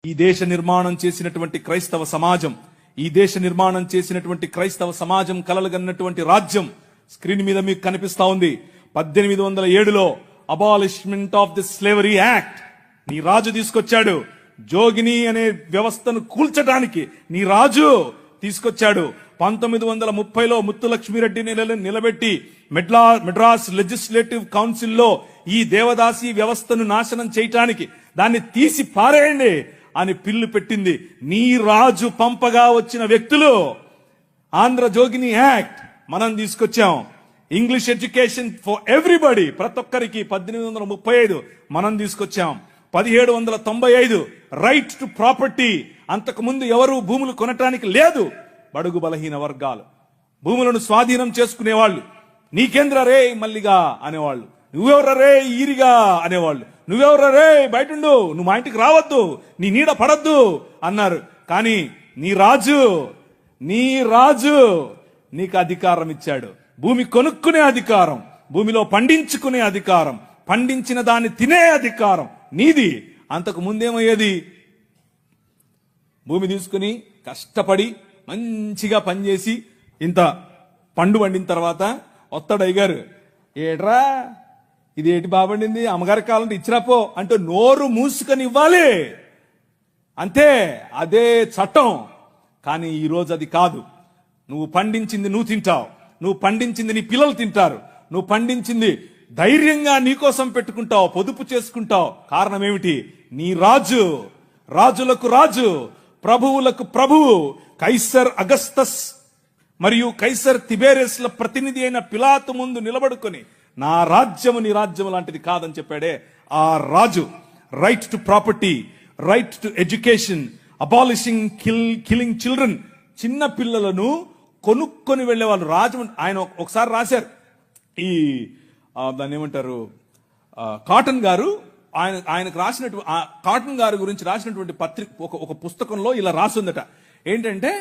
ఈ దేశ నిర్మాణం చేసినటువంటి క్రైస్తవ సమాజం, ఈ దేశ నిర్మాణం చేసినటువంటి క్రైస్తవ సమాజం కలలుగన్నటువంటి రాజ్యం స్క్రీన్ మీద మీకు కనిపిస్తా ఉంది. 1807లో abolishment of the slavery act నీ రాజు తీసుకొచ్చాడు. జోగిని అనే వ్యవస్థను కూల్చడానికి నీ రాజు తీసుకొచ్చాడు. 1930లో ముత్తులక్ష్మిరెడ్డిని నిలబెట్టి మెడ్రాస్ లెజిస్లేటివ్ కౌన్సిల్లో ఈ దేవదాసి వ్యవస్థను నాశనం చేయటానికి, దాన్ని తీసి పారేయండి అని పిల్లు పెట్టింది. నీ రాజు పంపగా వచ్చిన వ్యక్తులు ఆంధ్ర జోగిని యాక్ట్ మనం తీసుకొచ్చాం. ఇంగ్లీష్ ఎడ్యుకేషన్ ఫర్ ఎవ్రీబడి, ప్రతి ఒక్కరికి 1835 మనం తీసుకొచ్చాం. 1795 రైట్ టు ప్రాపర్టీ, అంతకుముందు ఎవరు భూములు కొనటానికి లేదు. బడుగు బలహీన వర్గాలు భూములను స్వాధీనం చేసుకునేవాళ్ళు. నీకేంద్ర రే మల్లిగా అనేవాళ్ళు, నువ్వెవర రే ఈరిగా అనేవాళ్ళు, నువ్వెవర రే బయటుండు, నువ్వు మా ఇంటికి రావద్దు, నీ నీడ పడద్దు అన్నారు. కానీ నీ రాజు నీకు అధికారం ఇచ్చాడు. భూమి కొనుక్కునే అధికారం, భూమిలో పండించుకునే అధికారం, పండించిన దాన్ని తినే అధికారం నీది. అంతకు ముందేమయ్యేది, భూమి తీసుకుని కష్టపడి మంచిగా పనిచేసి ఇంత పండు పండిన తర్వాత వస్తాడు అయ్యగారు, ఏట్రా ఇది ఏటి బాబండింది, అమ్మగారికి కావాలంటే ఇచ్చిరాపో అంటే నోరు మూసుకొని ఇవ్వాలి అంతే. అదే చట్టం. కానీ ఈరోజు అది కాదు. నువ్వు పండించింది నువ్వు తింటావు, నువ్వు పండించింది నీ పిల్లలు తింటారు, నువ్వు పండించింది ధైర్యంగా నీకోసం పెట్టుకుంటావు, పొదుపు చేసుకుంటావు. కారణం ఏమిటి? నీ రాజు, రాజులకు రాజు, ప్రభువులకు ప్రభువు, కైసర్ అగస్తస్ మరియు కైసర్ తిబేరియస్ల ప్రతినిధి అయిన పిలాతు ముందు నిలబడుకొని నా రాజ్యము నీ రాజ్యము లాంటిది కాదని చెప్పాడే ఆ రాజు. Right to property, right to education, abolishing killing children. చిన్న పిల్లలను కొనుక్కొని వెళ్లేవాళ్ళు. రాజమండ్రి ఆయన ఒకసారి రాశారు, ఈ దాన్ని ఏమంటారు, కాటన్ గారు ఆయనకు రాసినటువంటి, కాటన్ గారి గురించి రాసినటువంటి పత్రిక ఒక పుస్తకంలో ఇలా రాసిందట. ఏంటంటే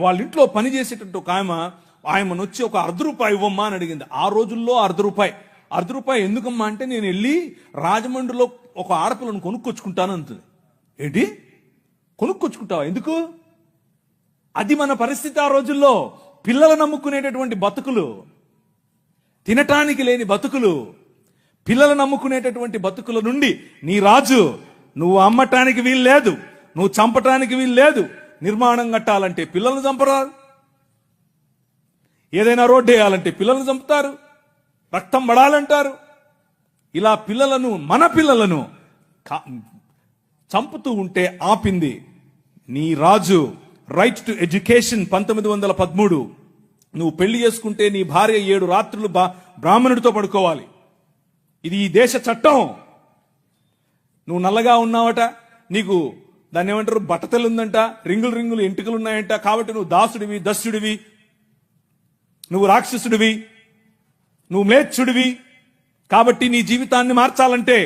వాళ్ళ ఇంట్లో పనిచేసేటట్టు ఒక ఆయమను వచ్చి ఒక ₹1 ఇవ్వమ్మా అని అడిగింది. ఆ రోజుల్లో ₹1 ఎందుకమ్మా అంటే, నేను వెళ్ళి రాజమండ్రిలో ఒక ఆడపిల్లను కొనుక్కొచ్చుకుంటాను అంటుంది. ఏంటి కొనుక్కొచ్చుకుంటావా? ఎందుకు? అది మన పరిస్థితి ఆ రోజుల్లో. పిల్లలు నమ్ముకునేటటువంటి బతుకులు, తినటానికి లేని బతుకులు, పిల్లలు నమ్ముకునేటటువంటి బతుకుల నుండి నీ రాజు, నువ్వు అమ్మటానికి వీలు లేదు, నువ్వు చంపటానికి వీలు లేదు. నిర్మాణం కట్టాలంటే పిల్లల్ని చంపరాదు, ఏదైనా రోడ్డు వేయాలంటే పిల్లల్ని చంపుతారు, రక్తం పడాలంటారు. ఇలా పిల్లలను, మన పిల్లలను చంపుతూ ఉంటే ఆపింది నీ రాజు. Right to education 1913. నువ్వు పెళ్లి చేసుకుంటే నీ భార్య 7 రాత్రులు బ్రాహ్మణుడితో పడుకోవాలి. ఇది ఈ దేశ చట్టం. నువ్వు నల్లగా ఉన్నావట, నీకు దాన్ని ఏమంటారు, బట్టతలుందంట, రింగులు ఎంటుకలు ఉన్నాయంట, కాబట్టి నువ్వు దాసుడివి, దస్యుడివి, నువ్వు రాక్షసుడివి, నువ్వు మ్లేచ్ఛుడివి. కాబట్టి నీ జీవితాన్ని మార్చాలంటే,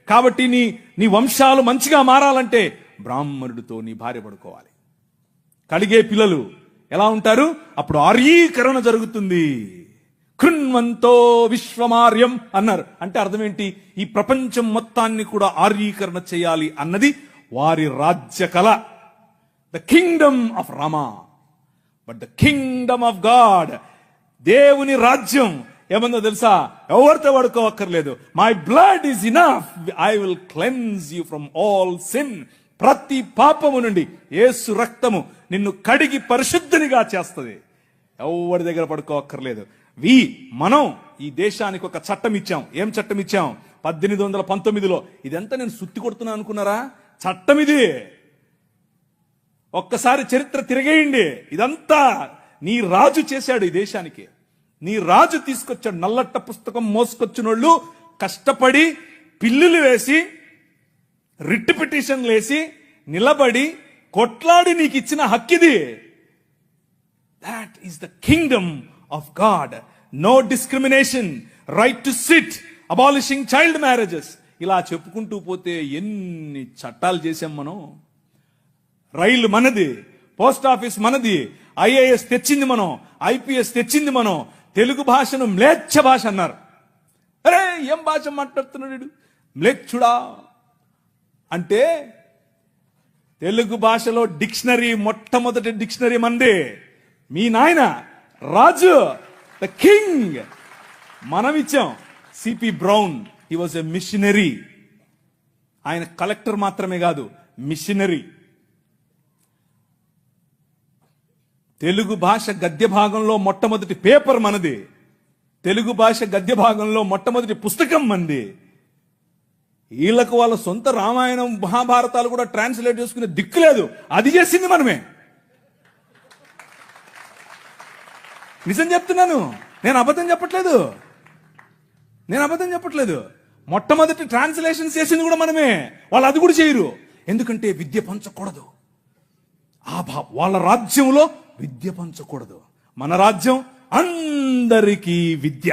కాబట్టి నీ వంశాలు మంచిగా మారాలంటే బ్రాహ్మణుడితో నీ భార్య పడుకోవాలి. కలిగే పిల్లలు ఎలా ఉంటారు? అప్పుడు ఆర్యీకరణ జరుగుతుంది. కృణ్వంతో విశ్వమార్యం అన్నారు. అంటే అర్థం ఏంటి? ఈ ప్రపంచం మొత్తాన్ని కూడా ఆర్యీకరణ చేయాలి అన్నది వారి రాజ్య కళ. The kingdom of Rama, but the kingdom of God, దేవుని రాజ్యం ఏమందో తెలుసా? ఎవరితో పడుకోవక్కర్లేదు. My blood is enough, I will cleanse you from all sin. ప్రతి పాపము నుండి యేసు రక్తము నిన్ను కడిగి పరిశుద్ధునిగా చేస్తుంది. ఎవరి దగ్గర పడుకోవక్కర్లేదు. మనం ఈ దేశానికి ఒక చట్టం ఇచ్చాం. ఏం చట్టం ఇచ్చాం? 1819లో. ఇదంతా నేను సుత్తి కొడుతున్నా అనుకున్నారా? చట్టం ఇది. ఒక్కసారి చరిత్ర తిరగేయండి. ఇదంతా నీ రాజు చేశాడు ఈ దేశానికి. నీ రాజు తీసుకొచ్చాడు. నల్లట్ట పుస్తకం మోసుకొచ్చినోళ్ళు కష్టపడి పిల్లులు వేసి, రిట్ పిటిషన్లు వేసి, నిలబడి కొట్లాడి నీకు ఇచ్చిన హక్కిది. That is the kingdom of God. No discrimination, right to sit, abolishing child marriages. ఇలా చెప్పుకుంటూ పోతే ఎన్ని చట్టాలు చేశాం మనం. రైలు మనది, పోస్ట్ ఆఫీస్ మనది, ఐఏఎస్ తెచ్చింది మనం, ఐపీఎస్ తెచ్చింది మనం. తెలుగు భాషను మ్లేచ్ఛ భాష అన్నారు. అరే ఏం భాష మాట్లాడుతున్నాడు మ్లేచ్ఛుడా అంటే తెలుగు భాషలో డిక్షనరీ, మొట్టమొదటి డిక్షనరీ మంది. మీ నాయన రాజు, ద కింగ్, మనమిచ్చాం. C P Brown, he was a missionary. ఆయన కలెక్టర్ మాత్రమే కాదు, మిషనరీ. తెలుగు భాష గద్య భాగంలో మొట్టమొదటి పేపర్ మనది. తెలుగు భాష గద్య భాగంలో మొట్టమొదటి పుస్తకం మంది. వీళ్ళకు వాళ్ళ సొంత రామాయణం, మహాభారతాలు కూడా ట్రాన్స్లేట్ చేసుకునే దిక్కు లేదు. అది చేసింది మనమే. నిజం చెప్తున్నాను, నేను అబద్ధం చెప్పట్లేదు. మొట్టమొదటి ట్రాన్స్లేషన్ చేసింది కూడా మనమే. వాళ్ళు అది కూడా చేయరు. ఎందుకంటే విద్య పంచకూడదు. వాళ్ళ రాజ్యంలో విద్య పంచకూడదు. మన రాజ్యం అందరికీ విద్య.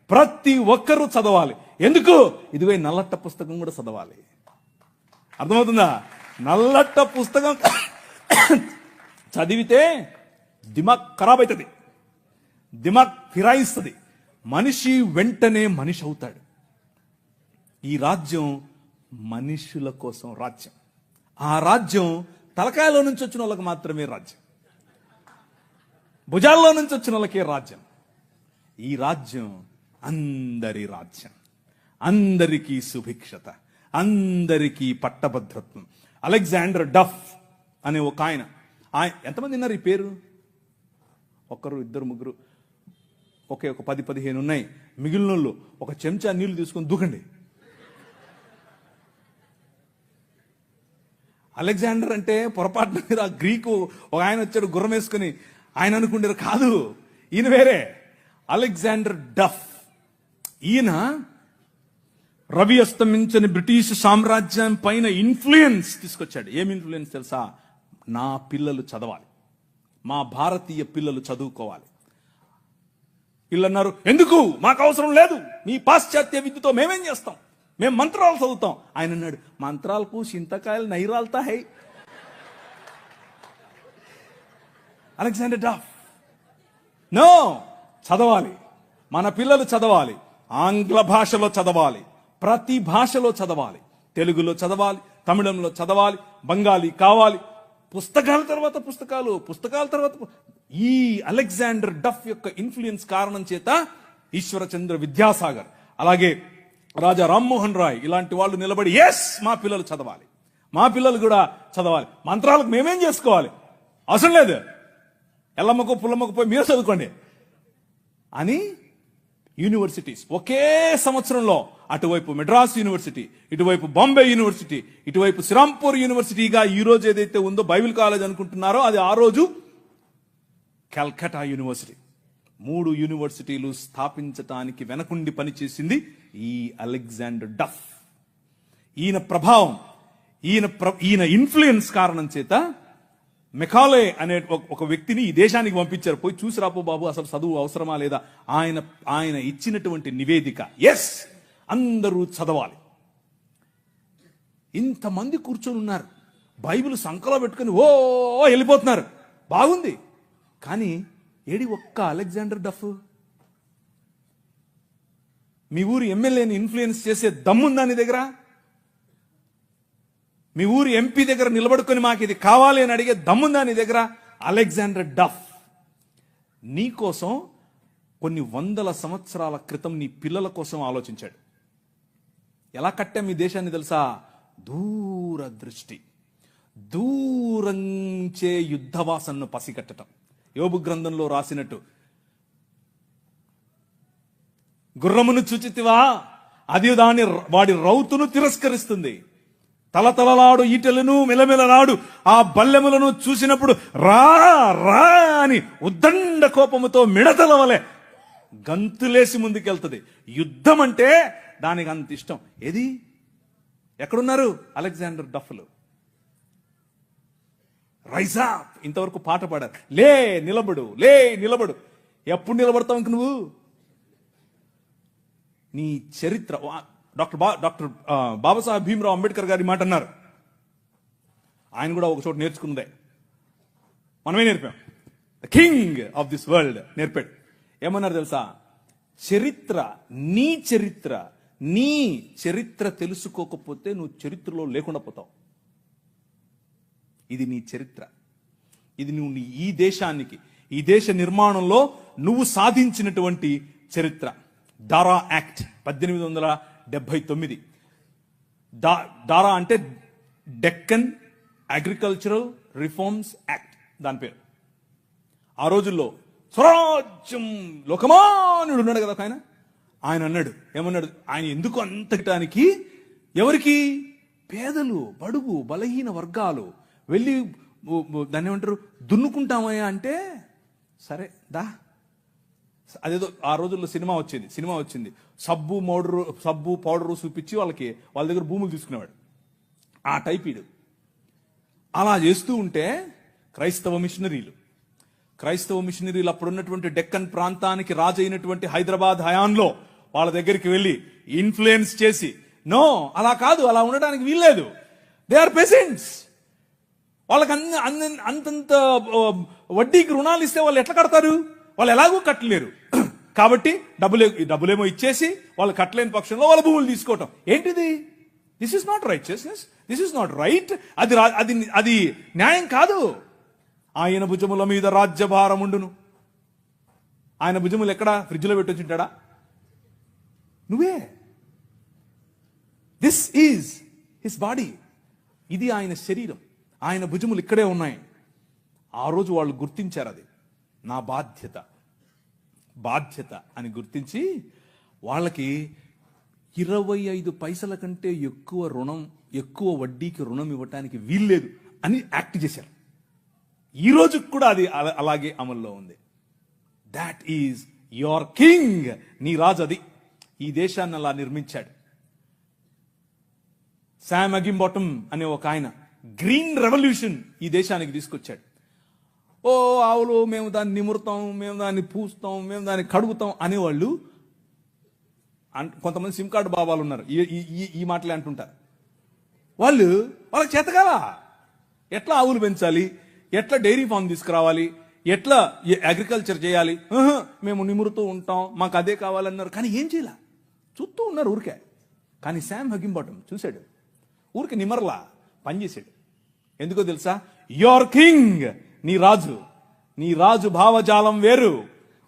ప్రతి ఒక్కరూ చదవాలి. ఎందుకు? ఇదిగో నల్లట్ట పుస్తకం కూడా చదవాలి. అర్థమవుతుందా? నల్లట్ట పుస్తకం చదివితే దిమాగ్ ఖరాబ్ అవుతుంది, దిమాగ్ ఫిరాయిస్తుంది. మనిషి వెంటనే మనిషి అవుతాడు. ఈ రాజ్యం మనుషుల కోసం రాజ్యం. ఆ రాజ్యం తలకాయలో నుంచి వచ్చిన వాళ్ళకి మాత్రమే రాజ్యం, భుజాల్లో నుంచి వచ్చిన వాళ్ళకే రాజ్యం. ఈ రాజ్యం అందరి రాజ్యం, అందరికీ సుభిక్షత, అందరికీ పట్టభద్రత్వం. అలెగ్జాండర్ డఫ్ అనే ఒక ఆయన ఎంతమంది ఉన్నారు ఈ పేరు? ఒకరు, ఇద్దరు, ముగ్గురు, ఒకే ఒక 10-15 ఉన్నాయి. మిగిలిన వాళ్ళు ఒక చెంచా నీళ్లు తీసుకొని దూకండి. అలెగ్జాండర్ అంటే పొరపాటున మీద గ్రీకు ఒక ఆయన వచ్చాడు గుర్రం వేసుకుని, ఆయన అనుకుంటారు కాదు, ఈయన వేరే. అలెగ్జాండర్ డఫ్. ఈయన రవి అస్తమించని బ్రిటిష్ సామ్రాజ్యం పైన ఇన్ఫ్లుయెన్స్ తీసుకొచ్చాడు. ఏం ఇన్ఫ్లుయెన్స్ తెలుసా? నా పిల్లలు చదవాలి, మా భారతీయ పిల్లలు చదువుకోవాలి. వీళ్ళు అన్నారు, ఎందుకు, మాకు అవసరం లేదు, మీ పాశ్చాత్య విద్యతో మేమేం చేస్తాం, మేము మంత్రాలు చదువుతాం. ఆయన అన్నాడు, మంత్రాలకు చింతకాయలు నైరాల్తా హై. అలెగ్జాండర్ డఫ్, నో, చదవాలి, మన పిల్లలు చదవాలి, ఆంగ్ల భాషలో చదవాలి, ప్రతి భాషలో చదవాలి, తెలుగులో చదవాలి, తమిళంలో చదవాలి, బెంగాలీ కావాలి, పుస్తకాల తర్వాత పుస్తకాలు, పుస్తకాల తర్వాత. ఈ అలెగ్జాండర్ డఫ్ యొక్క ఇన్ఫ్లుయెన్స్ కారణం చేత ఈశ్వరచంద్ర విద్యాసాగర్, అలాగే రాజా రామ్మోహన్ రాయ్ ఇలాంటి వాళ్ళు నిలబడి, ఎస్, మా పిల్లలు చదవాలి, మా పిల్లలు కూడా చదవాలి, మంత్రాలకు మేమేం చేసుకోవాలి, అవసరం లేదు, ఎల్లమ్మకు పుల్లమ్మకు పోయి మీరు చదువుకోండి అని యూనివర్సిటీస్ ఒకే సంవత్సరంలో, అటువైపు మెడ్రాస్ యూనివర్సిటీ, ఇటువైపు బాంబే యూనివర్సిటీ, ఇటువైపు శ్రీరాంపూర్ యూనివర్సిటీగా ఈ రోజు ఏదైతే ఉందో బైబిల్ కాలేజ్ అనుకుంటున్నారో అది ఆ రోజు కల్కటా యూనివర్సిటీ. 3 యూనివర్సిటీలు స్థాపించటానికి వెనకుండి పనిచేసింది ఈ అలెగ్జాండర్ డఫ్. ఈయన ప్రభావం, ఈయన ఇన్ఫ్లుయెన్స్ కారణం చేత మెకాలే అనే ఒక వ్యక్తిని ఈ దేశానికి పంపించారు. పోయి చూసి రాపో బాబు, అసలు చదువు అవసరమా లేదా. ఆయన ఇచ్చినటువంటి నివేదిక, ఎస్, అందరూ చదవాలి. ఇంతమంది కూర్చొని ఉన్నారు, బైబిల్ సంకలో పెట్టుకుని ఓ వెళ్ళిపోతున్నారు, బాగుంది. కానీ ఏడి ఒక్క అలెగ్జాండర్ డఫ్? మీ ఊరి ఎమ్మెల్యేని ఇన్ఫ్లుయెన్స్ చేసే దమ్ముందా నీ దగ్గర? మీ ఊరి ఎంపీ దగ్గర నిలబడుకొని మాకు ఇది కావాలి అని అడిగే దమ్ముందా నీ దగ్గర? అలెగ్జాండర్ డఫ్ నీ కోసం కొన్ని 100 సంవత్సరాల క్రితం నీ పిల్లల కోసం ఆలోచించాడు. ఎలా కట్టాం ఈ దేశాన్ని తెలుసా? దూరదృష్టి, దూరంచే యుద్ధవాసనను పసిగట్టడం. యోబు గ్రంథంలో రాసినట్టు, గుర్రమును చూచితివా, అది వాడి రౌతును తిరస్కరిస్తుంది, తలతలలాడు ఈటెలను మెలమెలలాడు ఆ బల్లెములను చూసినప్పుడు రా రా అని ఉద్దండ కోపముతో మిడతల వలె గంతులేసి ముందుకెళ్తుంది. యుద్ధం అంటే దానికి అంత ఇష్టం. ఏది, ఎక్కడున్నారు అలెగ్జాండర్ డఫ్లు? రైజా ఇంతవరకు పాట పాడారు, లే నిలబడు, లే నిలబడు. ఎప్పుడు నిలబడతావు ఇంక నువ్వు? నీ చరిత్ర. డాక్టర్ బాబాసాహెబ్ భీమ్రావ్ అంబేద్కర్ గారి మాట అన్నారు. ఆయన కూడా ఒక చోట నేర్చుకున్నదే, మనమే నేర్పాం. The king of this world నేర్పాడు. ఏమన్నారు తెలుసా? చరిత్ర, నీ చరిత్ర తెలుసుకోకపోతే నువ్వు చరిత్రలో లేకుండా పోతావు. ఇది నీ చరిత్ర. ఇది నువ్వు ఈ దేశానికి, ఈ దేశ నిర్మాణంలో నువ్వు సాధించినటువంటి చరిత్ర. దారా యాక్ట్ 1879. దారా అంటే డెక్కన్ అగ్రికల్చరల్ రిఫార్మ్స్ యాక్ట్ దాని పేరు. ఆ రోజుల్లో స్వరాజ్యం లోకమానుడు ఉన్నాడు కదా ఆయన అన్నాడు, ఏమన్నాడు? ఆయన ఎందుకు అంతటానికి, ఎవరికి? పేదలు, బడుగు, బలహీన వర్గాలు వెళ్ళి దాన్ని ఏమంటారు, దున్నుకుంటామయ్యా అంటే, సరే దా. అదేదో ఆ రోజుల్లో సినిమా వచ్చింది సబ్బు పౌడరు చూపించి వాళ్ళ దగ్గర భూములు తీసుకునేవాడు. ఆ టైప్ ఇడు. అలా చేస్తూ ఉంటే క్రైస్తవ మిషనరీలు అప్పుడున్నటువంటి డెక్కన్ ప్రాంతానికి రాజు అయినటువంటి హైదరాబాద్ హయాంలో వాళ్ళ దగ్గరికి వెళ్ళి ఇన్ఫ్లుయెన్స్ చేసి, నో అలా కాదు, అలా ఉండడానికి వీల్లేదు, దే ఆర్ పెసెంట్స్, వాళ్ళకి అంతంత వడ్డీకి రుణాలు ఇస్తే వాళ్ళు ఎట్లా కడతారు? వాళ్ళు ఎలాగో కట్టలేరు. కాబట్టి డబ్బులేమో ఇచ్చేసి వాళ్ళు కట్టలేని పక్షంలో వాళ్ళ భూములు తీసుకోవటం ఏంటిది? This is not righteousness, this is not right. అది న్యాయం కాదు. ఆయన భుజముల మీద రాజ్యభారం ఉండును. ఆయన భుజములు ఎక్కడ? ఫ్రిడ్జ్లో పెట్టొచ్చుంటాడా? నువ్వే. This is his body. ఇది ఆయన శరీరం, ఆయన భుజములు ఇక్కడే ఉన్నాయి. ఆ రోజు వాళ్ళు గుర్తించారు, అది నా బాధ్యత అని గుర్తించి వాళ్ళకి 25 పైసల కంటే ఎక్కువ వడ్డీకి రుణం ఇవ్వటానికి వీల్లేదు అని యాక్ట్ చేశారు. ఈ రోజు కూడా అది అలాగే అమల్లో ఉంది. That is your king. నీ రాజు అది. ఈ దేశాన్ని అలా నిర్మించాడు. శామ్ అగింబాటమ్ అనే ఒక ఆయన గ్రీన్ రెవల్యూషన్ ఈ దేశానికి తీసుకొచ్చాడు. ఓ ఆవులు, మేము దాన్ని నిమురుతాం, మేము దాన్ని పూస్తాం, మేము దాన్ని కడుగుతాం అనేవాళ్ళు. కొంతమంది సిమ్ కార్డు బాబాలు ఉన్నారు, ఈ మాటలే అంటుంటారు. వాళ్ళకి చేతకాల ఎట్లా ఆవులు పెంచాలి, ఎట్లా డైరీ ఫామ్ తీసుకురావాలి, ఎట్లా అగ్రికల్చర్ చేయాలి, మేము నిమురుతూ ఉంటాం, మాకు అదే కావాలన్నారు. కానీ ఏం చేయాల, చూస్తూ ఉన్నారు ఊరికే. కానీ శామ్ అగింబాటమ్ చూశాడు, ఊరికి నిమరలా పనిచేశాడు. ఎందుకో తెలుసా? యువర్ కింగ్, నీ రాజు భావజాలం వేరు.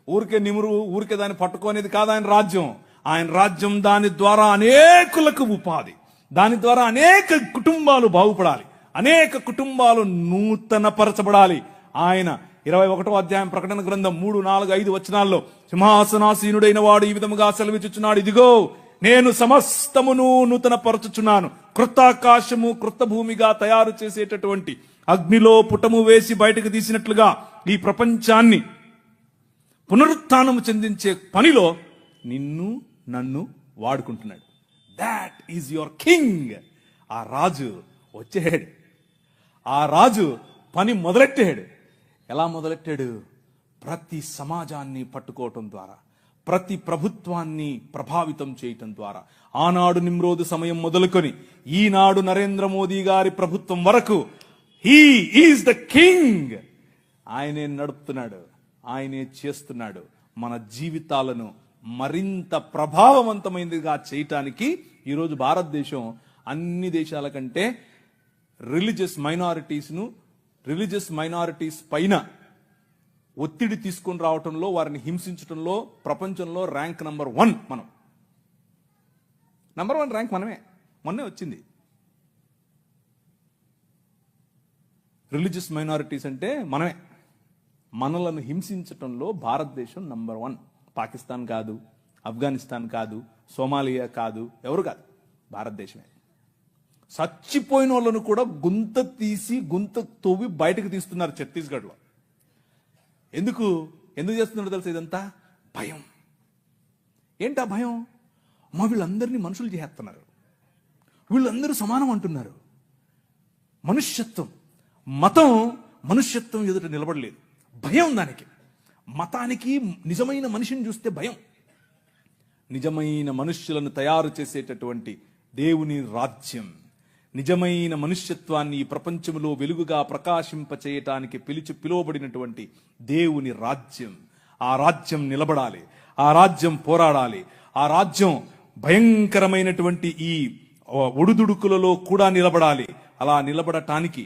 ఊరికే దాన్ని పట్టుకోనేది కాదు ఆయన రాజ్యం. ఆయన రాజ్యం దాని ద్వారా అనేకులకు ఉపాధి, దాని ద్వారా అనేక కుటుంబాలు బాగుపడాలి, అనేక కుటుంబాలు నూతనపరచబడాలి. ఆయన 21వ అధ్యాయం ప్రకటన గ్రంథం 3, 4, 5 వచనాల్లో సింహాసనాసీనుడైన వాడు ఈ విధముగా సెలవిచ్చుచున్నాడు, ఇదిగో నేను సమస్తమును నూతనపరచుచున్నాను, క్రొత్త ఆకాశము క్రొత్త భూమిగా తయారు చేసేటటువంటి అగ్నిలో పుటము వేసి బయటకు తీసినట్లుగా ఈ ప్రపంచాన్ని పునరుత్థానము చెందించే పనిలో నన్ను వాడుకుంటున్నాడు. That is your king. ఆ రాజు వచ్చాడు, ఆ రాజు పని మొదలెట్టాడు. ఎలా మొదలెట్టాడు? ప్రతి సమాజాన్ని పట్టుకోవటం ద్వారా, ప్రతి ప్రభుత్వాన్ని ప్రభావితం చేయటం ద్వారా. ఆనాడు నిమ్రోదు సమయం మొదలుకొని ఈనాడు నరేంద్ర మోదీ గారి ప్రభుత్వం వరకు హీ ఈజ్ ద కింగ్. ఆయనే నడుపుతున్నాడు, ఆయనే చేస్తున్నాడు. మన జీవితాలను మరింత ప్రభావవంతమైనదిగా చేయటానికి ఈరోజు భారతదేశం అన్ని దేశాల కంటే రిలీజియస్ మైనారిటీస్ పైన ఒత్తిడి తీసుకొని రావటంలో, వారిని హింసించడంలో ప్రపంచంలో ర్యాంక్ నంబర్ 1 మనం. నంబర్ 1 ర్యాంక్ మొన్నే వచ్చింది. రిలీజియస్ మైనారిటీస్ అంటే మనలను హింసించటంలో భారతదేశం నంబర్ 1. పాకిస్తాన్ కాదు, ఆఫ్ఘనిస్తాన్ కాదు, సోమాలియా కాదు, ఎవరు కాదు, భారతదేశమే. చచ్చిపోయిన వాళ్ళను కూడా గుంత తవ్వి బయటకు తీస్తున్నారు ఛత్తీస్గఢ్లో. ఎందుకు చేస్తున్నారు తెలుసా? ఇదంతా భయం. ఏంటా భయం? వీళ్ళందరినీ మనుషులు చేస్తున్నారు, వీళ్ళందరూ సమానం అంటున్నారు. మతం మనుష్యత్వం ఎదుట నిలబడలేదు. భయం దానికి. మతానికి నిజమైన మనిషిని చూస్తే భయం. నిజమైన మనుష్యులను తయారు చేసేటటువంటి దేవుని రాజ్యం, నిజమైన మనుష్యత్వాన్ని ఈ ప్రపంచంలో వెలుగుగా ప్రకాశింపచేయటానికి పిలువబడినటువంటి దేవుని రాజ్యం. ఆ రాజ్యం నిలబడాలి, ఆ రాజ్యం పోరాడాలి, ఆ రాజ్యం భయంకరమైనటువంటి ఈ ఒడుదుడుకులలో కూడా నిలబడాలి. అలా నిలబడటానికి